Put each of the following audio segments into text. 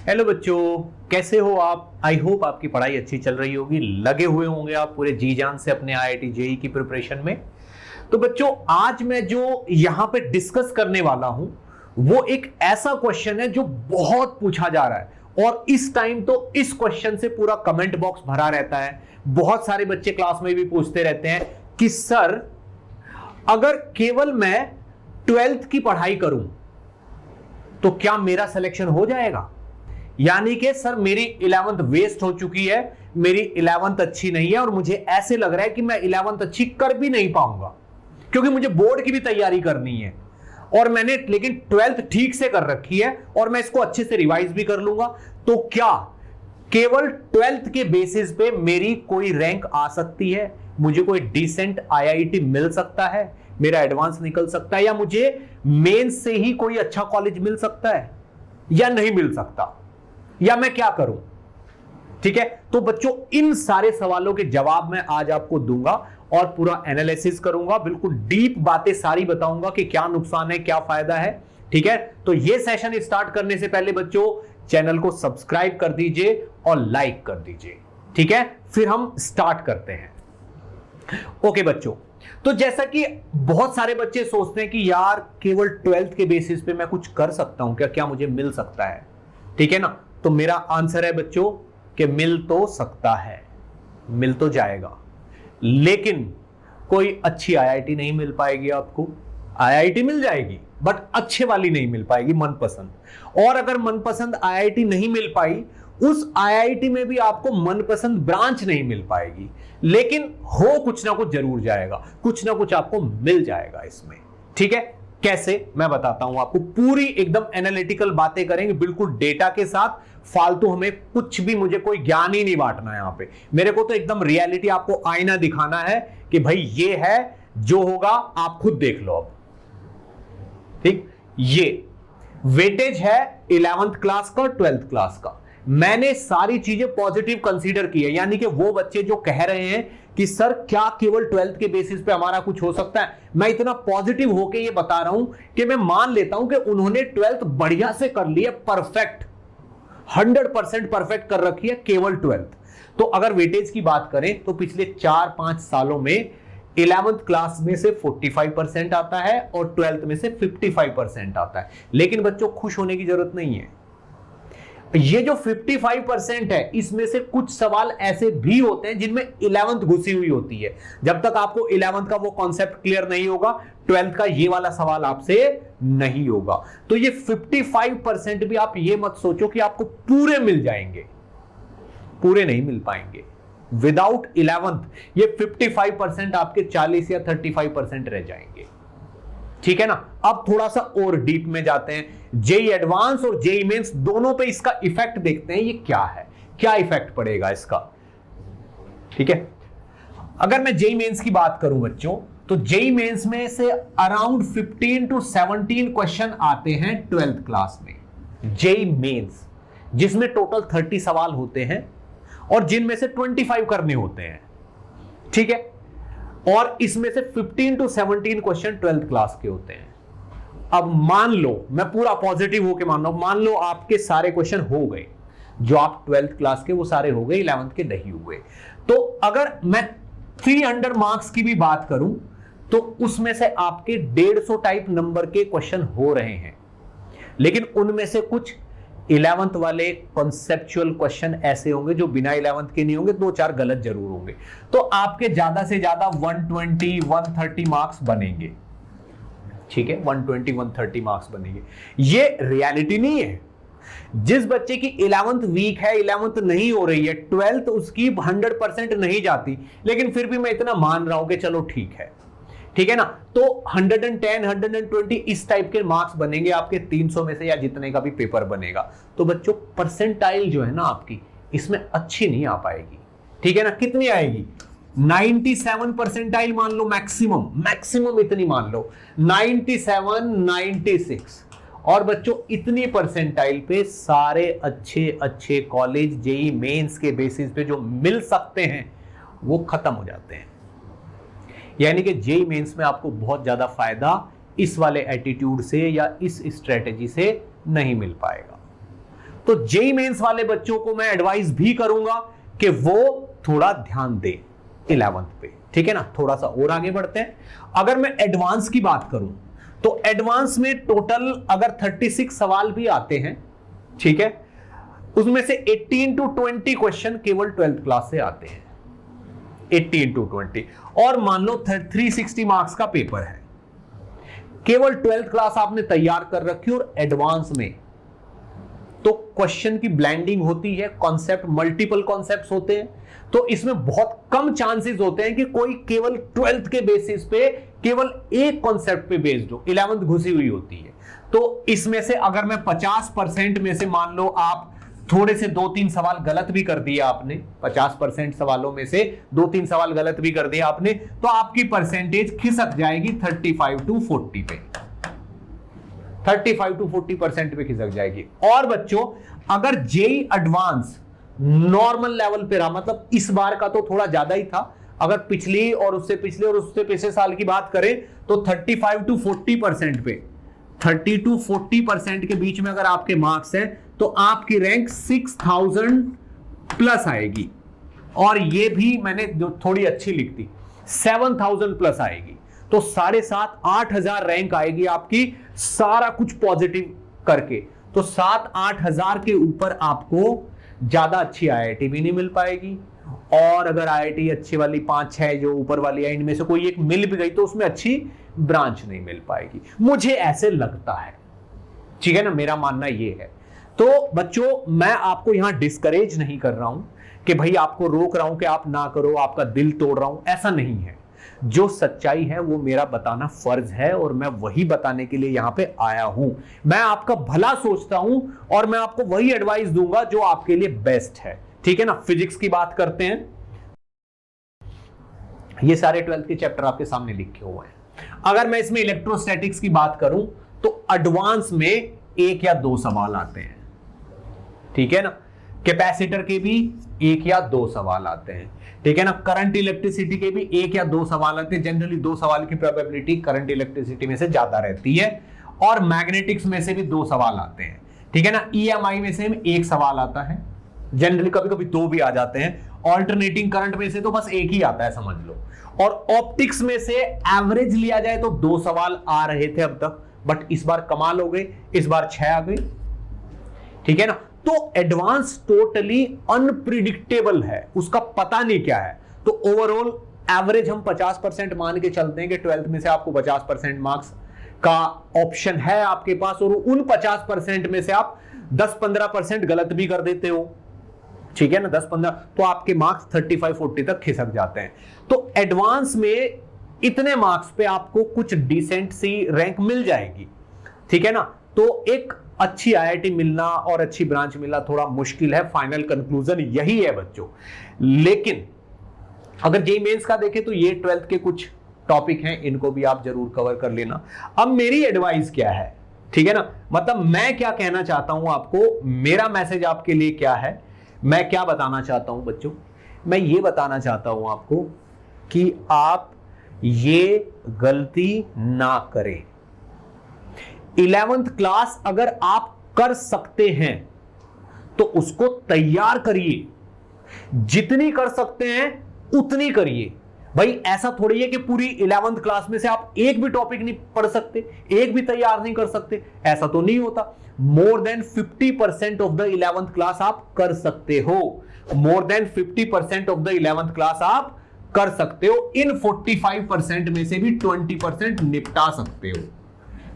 Hello बच्चों, कैसे हो आप? आई होप आपकी पढ़ाई अच्छी चल रही होगी। लगे हुए होंगे आप पूरे जी जान से अपने आईआईटी जेईई की प्रिपरेशन में। तो बच्चों, आज मैं जो यहां पे डिस्कस करने वाला हूं वो एक ऐसा क्वेश्चन है जो बहुत पूछा जा रहा है और इस टाइम तो इस क्वेश्चन से पूरा कमेंट बॉक्स भरा रहता है। बहुत सारे बच्चे क्लास में भी पूछते रहते हैं कि सर, अगर केवल मैं 12th की पढ़ाई करूं तो क्या मेरा सिलेक्शन हो जाएगा? यानी कि सर, मेरी 11th वेस्ट हो चुकी है, मेरी 11th अच्छी नहीं है और मुझे ऐसे लग रहा है कि मैं 11th अच्छी कर भी नहीं पाऊंगा क्योंकि मुझे बोर्ड की भी तैयारी करनी है और मैंने लेकिन 12th ठीक से कर रखी है और मैं इसको अच्छे से रिवाइज भी कर लूंगा। तो क्या केवल 12th के बेसिस पे मेरी कोई रैंक आ सकती है? मुझे कोई डिसेंट आईआईटी मिल सकता है, मेरा एडवांस निकल सकता है, या मुझे मेंस से ही कोई अच्छा कॉलेज मिल सकता है या नहीं मिल सकता, या मैं क्या करूं? ठीक है, तो बच्चों, इन सारे सवालों के जवाब मैं आज आपको दूंगा और पूरा एनालिसिस करूंगा, बिल्कुल डीप बातें सारी बताऊंगा कि क्या नुकसान है, क्या फायदा है। ठीक है, तो ये सेशन स्टार्ट करने से पहले बच्चों, चैनल को सब्सक्राइब कर दीजिए और लाइक कर दीजिए। ठीक है, फिर हम स्टार्ट करते हैं। ओके बच्चों, तो जैसा कि बहुत सारे बच्चे सोचते हैं कि यार केवल 12th के बेसिस पे मैं कुछ कर सकता हूं क्या, क्या मुझे मिल सकता है? ठीक है ना, तो मेरा आंसर है बच्चों कि मिल तो सकता है, मिल तो जाएगा, लेकिन कोई अच्छी आईआईटी नहीं मिल पाएगी आपको। आईआईटी मिल जाएगी बट अच्छे वाली नहीं मिल पाएगी, मनपसंद। और अगर मनपसंद आईआईटी नहीं मिल पाई, उस आईआईटी में भी आपको मनपसंद ब्रांच नहीं मिल पाएगी, लेकिन हो कुछ ना कुछ जरूर जाएगा, कुछ ना कुछ आपको मिल जाएगा इसमें। ठीक है, कैसे मैं बताता हूं आपको, पूरी एकदम एनालिटिकल बातें करेंगे, बिल्कुल डेटा के साथ। फालतू हमें कुछ भी, मुझे कोई ज्ञान ही नहीं बांटना है यहां पे। मेरे को तो एकदम रियलिटी, आपको आईना दिखाना है कि भाई ये है, जो होगा आप खुद देख लो अब। ठीक, ये वेटेज है 11th क्लास का और 12th क्लास का। मैंने सारी चीजें पॉजिटिव कंसीडर की है, यानी कि वो बच्चे जो कह रहे हैं कि सर क्या केवल 12th के बेसिस पे हमारा कुछ हो सकता है, मैं इतना पॉजिटिव होके ये बता रहा हूं कि मैं मान लेता हूं कि उन्होंने 12th बढ़िया से कर ली है, परफेक्ट, 100% परफेक्ट कर रखी है केवल 12th। तो अगर वेटेज की बात करें तो पिछले 4-5 सालों में 11th क्लास में से 45% आता है और 12th में से 55% आता है। लेकिन बच्चों, खुश होने की जरूरत नहीं है। ये जो 55% है, इसमें से कुछ सवाल ऐसे भी होते हैं जिनमें 11th घुसी हुई होती है। जब तक आपको 11th का वो कॉन्सेप्ट क्लियर नहीं होगा, 12th का ये वाला सवाल आपसे नहीं होगा। तो ये 55% भी आप ये मत सोचो कि आपको पूरे मिल जाएंगे, पूरे नहीं मिल पाएंगे। विदाउट 11th ये 55% आपके 40 या 35% रह जाएंगे। ठीक है ना, अब थोड़ा सा और डीप में जाते हैं। जेई एडवांस और जेई मेंस दोनों पे इसका इफेक्ट देखते हैं, ये क्या है, क्या इफेक्ट पड़ेगा इसका। ठीक है, अगर मैं जेई मेंस की बात करूं बच्चों, तो जेई मेंस में से अराउंड 15 to 17 क्वेश्चन आते हैं 12th क्लास में, जेई मेंस, जिसमें टोटल 30 सवाल होते हैं और जिनमें से 25 करने होते हैं। ठीक है, और इसमें से 15 to 17 क्वेश्चन 12th क्लास के होते हैं। अब मान लो, मैं पूरा पॉजिटिव होके मान रहा हूं, मान लो आपके सारे क्वेश्चन हो गए, जो आप 12th क्लास के वो सारे हो गए, 11th के नहीं हुए। तो अगर मैं 300 मार्क्स की भी बात करूं तो उसमें से आपके 150 टाइप नंबर के क्वेश्चन हो रहे हैं, लेकिन उनमें से कुछ 11th वाले कॉन्सेप्चुअल क्वेश्चन ऐसे होंगे जो बिना 11th के नहीं होंगे, 2-4 गलत जरूर होंगे। तो आपके ज्यादा से ज्यादा 120-130 मार्क्स बनेंगे। ठीक है, 120-130 मार्क्स बनेंगे। ये रियलिटी नहीं है। जिस बच्चे की 11th वीक है, 11th नहीं हो रही है, 12th उसकी 100% नहीं जाती, लेकिन फिर भी मैं इतना मान रहा हूं कि चलो ठीक है, ठीक है ना, तो 110, 120 इस टाइप के मार्क्स बनेंगे आपके 300 में से, या जितने का भी पेपर बनेगा। तो बच्चों, परसेंटाइल जो है ना आपकी, इसमें अच्छी नहीं आ पाएगी। ठीक है ना, कितनी आएगी? 97 परसेंटाइल मान लो, मैक्सिमम इतनी मान लो, 97, 96। और बच्चों, इतनी परसेंटाइल पे सारे अच्छे अच्छे कॉलेज जेई मेंस के बेसिस पे जो मिल सकते हैं वो खत्म हो जाते हैं। यानी कि जेई मेंस में आपको बहुत ज्यादा फायदा इस वाले एटीट्यूड से या इस स्ट्रेटेजी से नहीं मिल पाएगा। तो जेईई मेंस वाले बच्चों को मैं एडवाइस भी करूंगा कि वो थोड़ा ध्यान दे 11th पे, ठीक है ना। थोड़ा सा और आगे बढ़ते हैं। अगर मैं एडवांस की बात करूं तो एडवांस में टोटल अगर 36 सवाल भी आते हैं, ठीक है, उसमें से 18 to 20 क्वेश्चन केवल 12th क्लास से आते हैं, 18 to 20। और मान लो 360 मार्क्स का पेपर है, केवल 12th क्लास आपने तैयार कर रखी और एडवांस में तो क्वेश्चन की ब्लेंडिंग होती है, कॉन्सेप्ट मल्टीपल कॉन्सेप्ट्स होते हैं, तो इसमें बहुत कम चांसेस होते हैं कि कोई केवल 12th के बेसिस पे केवल एक कॉन्सेप्ट पे बेस्ड हो, 11th घुसी हुई होती है। तो इसमें से अगर मैं 50% में से मान लो आप थोड़े से 2-3 सवाल गलत भी कर दिया आपने, 50% सवालों में से 2-3 सवाल गलत भी कर दिया आपने, तो आपकी परसेंटेज खिसक जाएगी 35 to 40 पे, 35 to 40% पे खिसक जाएगी। और बच्चों अगर जेईई एडवांस नॉर्मल लेवल पे रहा, मतलब इस बार का तो थोड़ा ज्यादा ही था, अगर पिछली और उससे पिछले और उससे पिछले साल की बात करें तो 35 to 40% पे, 30 to 40% के बीच में अगर आपके मार्क्स हैं तो आपकी रैंक 6000 प्लस आएगी। और ये भी मैंने जो थोड़ी अच्छी लिख दी 7000 प्लस आएगी, तो 7,500-8,000 रैंक आएगी आपकी, सारा कुछ पॉजिटिव करके। तो 7-8 हजार के ऊपर आपको ज्यादा अच्छी आईआईटी भी नहीं मिल पाएगी। और अगर आईआईटी अच्छी वाली 5-6 जो ऊपर वाली है, इनमें से कोई एक मिल भी गई तो उसमें अच्छी ब्रांच नहीं मिल पाएगी, मुझे ऐसे लगता है, ठीक है ना, मेरा मानना ये है। तो बच्चों मैं आपको यहां डिस्करेज नहीं कर रहा हूं कि भाई आपको रोक रहा हूं कि आप ना करो, आपका दिल तोड़ रहा हूं, ऐसा नहीं है। जो सच्चाई है वो मेरा बताना फर्ज है और मैं वही बताने के लिए यहां पे आया हूं। मैं आपका भला सोचता हूं और मैं आपको वही एडवाइस दूंगा जो आपके लिए बेस्ट है, ठीक है ना। फिजिक्स की बात करते हैं, ये सारे 12th के चैप्टर आपके सामने लिखे हुए हैं। अगर मैं इसमें इलेक्ट्रोस्टैटिक्स की बात करूं तो एडवांस में 1 या 2 सवाल आते हैं, ठीक है ना। कैपेसिटर के भी 1 या 2 सवाल आते हैं, ठीक है ना। करंट इलेक्ट्रिसिटी के भी 1 या 2 सवाल आते हैं। जनरली 2 सवाल की प्रोबेबिलिटी करंट इलेक्ट्रिसिटी में से ज्यादा रहती है। और मैग्नेटिक्स में से भी 2 सवाल आते हैं, ठीक है ना। ईएमआई में से 1 सवाल आता है, जनरली कभी कभी 2 भी आ जाते हैं। ऑल्टरनेटिंग करंट में से तो बस 1 ही आता है, समझ लो। और ऑप्टिक्स में से एवरेज लिया जाए तो 2 सवाल आ रहे थे अब तक, बट इस बार कमाल हो गए, इस बार 6 आ गए, ठीक है ना। तो एडवांस टोटली अनप्रिडिक्टेबल है, उसका पता नहीं क्या है। तो ओवरऑल एवरेज हम 50% मान के चलते हैं कि 12th में से आपको 50% मार्क्स का ऑप्शन है आपके पास, और उन 50% में से आप 10-15% गलत भी कर देते हो, ठीक है ना, 10-15, तो आपके मार्क्स 35-40 तक खिसक जाते हैं। तो एडवांस में इतने मार्क्स पे आपको कुछ डिसेंट सी रैंक मिल जाएगी, ठीक है ना। तो एक अच्छी आईआईटी मिलना और अच्छी ब्रांच मिलना थोड़ा मुश्किल है, फाइनल कंक्लूजन यही है बच्चों। लेकिन अगर जेईई मेंस का देखें तो ये 12th के कुछ टॉपिक हैं, इनको भी आप जरूर कवर कर लेना। अब मेरी एडवाइस क्या है, ठीक है ना, मतलब मैं क्या कहना चाहता हूं आपको, मेरा मैसेज आपके लिए क्या है, मैं क्या बताना चाहता हूं बच्चों। मैं ये बताना चाहता हूं आपको कि आप ये गलती ना करें। 11th क्लास अगर आप कर सकते हैं तो उसको तैयार करिए, जितनी कर सकते हैं उतनी करिए। भाई ऐसा थोड़ी है कि पूरी 11th क्लास में से आप एक भी टॉपिक नहीं पढ़ सकते, एक भी तैयार नहीं कर सकते, ऐसा तो नहीं होता। More than 50% of the 11th class आप कर सकते हो, more than 50% of the 11th class आप कर सकते हो। इन 45% में से भी 20% निपटा सकते हो।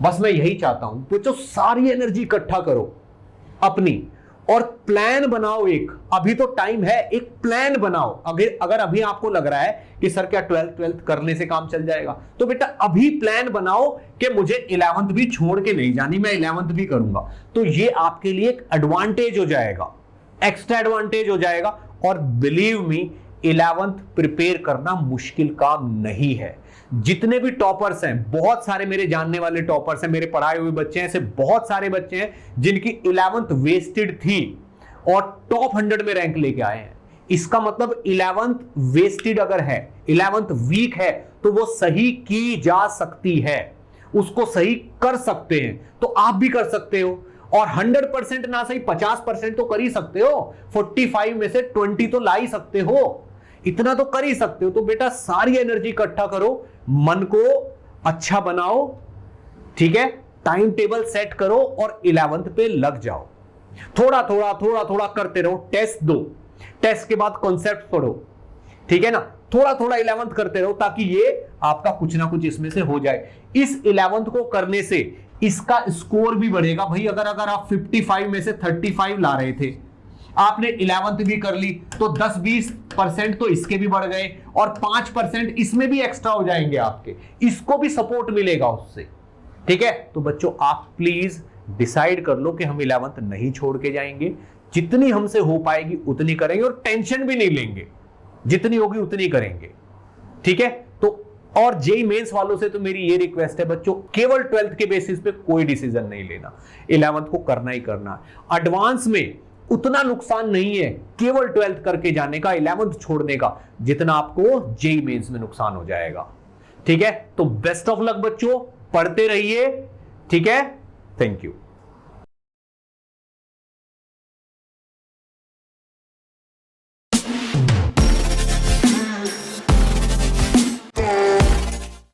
बस मैं यही चाहता हूं, तो सारी एनर्जी इकट्ठा करो अपनी और प्लान बनाओ। एक अभी तो टाइम है, एक प्लान बनाओ। अगर अभी आपको लग रहा है कि सर क्या 12th करने से काम चल जाएगा, तो बेटा अभी प्लान बनाओ कि मुझे 11th भी छोड़ के नहीं जानी, मैं 11th भी करूंगा। तो ये आपके लिए एक एडवांटेज हो जाएगा, एक्स्ट्रा एडवांटेज हो जाएगा। और बिलीव मी 11th प्रिपेयर करना मुश्किल काम नहीं है। जितने भी टॉपर्स हैं, बहुत सारे मेरे जानने वाले टॉपर्स हैं, मेरे पढ़ाए हुए बच्चे हैं, ऐसे बहुत सारे बच्चे हैं जिनकी 11th वेस्टेड थी और टॉप 100 में रैंक लेके आए हैं। इसका मतलब 11th वेस्टेड अगर है, 11th वीक है, तो वो सही की जा सकती है, उसको सही कर सकते हैं। तो आप भी कर सकते हो। और 100% ना सही 50% तो कर ही सकते हो, 45 में से 20 तो ला ही सकते हो, इतना तो कर ही सकते हो। तो बेटा सारी एनर्जी इकट्ठा करो, मन को अच्छा बनाओ, ठीक है, टाइम टेबल सेट करो और 11th पे लग जाओ। थोड़ा थोड़ा करते रहो, टेस्ट दो, टेस्ट के बाद कॉन्सेप्ट पढ़ो, ठीक है ना, थोड़ा 11th करते रहो ताकि ये आपका कुछ ना कुछ इसमें से हो जाए। इस 11th को करने से इसका स्कोर भी बढ़ेगा भाई। अगर आप 55 में से 35 ला रहे थे, आपने 11th भी कर ली तो 10-20% तो इसके भी बढ़ गए और 5% इसमें भी एक्स्ट्रा हो जाएंगे आपके, इसको भी सपोर्ट मिलेगा उससे, ठीक है। तो बच्चों आप प्लीज डिसाइड कर लो कि हम 11th नहीं छोड़ के जाएंगे, जितनी हमसे हो पाएगी उतनी करेंगे और टेंशन भी नहीं लेंगे, जितनी होगी उतनी करेंगे, ठीक है। तो और जेई मेंस वालों से तो मेरी ये रिक्वेस्ट है बच्चों, केवल 12th के बेसिस पे कोई डिसीजन नहीं लेना, 11th को करना ही करना है। एडवांस में उतना नुकसान नहीं है केवल 12th करके जाने का, 11th छोड़ने का, जितना आपको जेई मेंस में नुकसान हो जाएगा, ठीक है। तो बेस्ट ऑफ लक बच्चों, पढ़ते रहिए, ठीक है। Thank you.